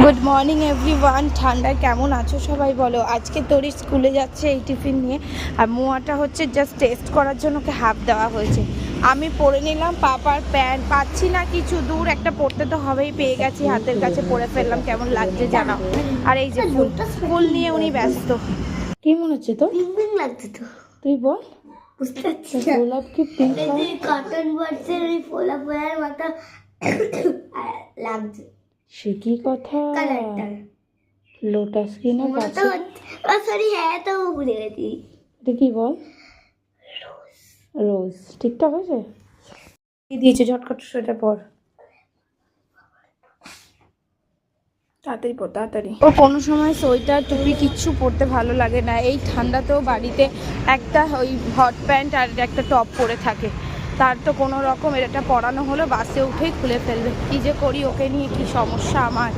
Good morning everyone. ঠান্ডায় কেমন আছো সবাই বলো। আজকে তোরই স্কুলে যাচ্ছে এই টিফিন নিয়ে, আর মোয়াটা হচ্ছে জাস্ট টেস্ট করার জন্য ওকে হাফ দেওয়া হয়েছে। আমি পরে নিলাম পাপার প্যান্ট, পাচ্ছি না কিছু দূর একটা পড়তে তো হবেই, পেয়ে গেছি হাতের কাছে, পরে ফেললাম। কেমন লাগছে জানাও। আর এই যে ফুল ফুল নিয়ে উনি ব্যস্ত। কি মনে হচ্ছে তো? পিঙ্ক লাগছে তো, তুই বল। বুঝতে পারছি না। গোলাপ কি পিঙ্ক কটন বার্ডসের ওই ফোলা ফোলার মতো লাগছে। সে কি কথা? কালারটা লোটাস কি না মনে তো সরি, হ্যাঁ তো ভুলে গেছি। এটা কি বল? রোজ। ঠিকঠাক হয়েছে? কি দিয়েছে? ঝটকট সোয়েটার পর, তাড়াতাড়ি পর তাড়াতাড়ি। ও কোনো সময় সোয়েটার টুপি কিচ্ছু পরতে ভালো লাগে না। এই ঠান্ডাতেও বাড়িতে একটা ওই হট প্যান্ট আর একটা টপ পরে থাকে। তার তো কোনো রকম এটা পরানো হলো, বাসে উঠেই খুলে ফেলবে। কী যে করি ওকে নিয়ে, কি সমস্যা আমার।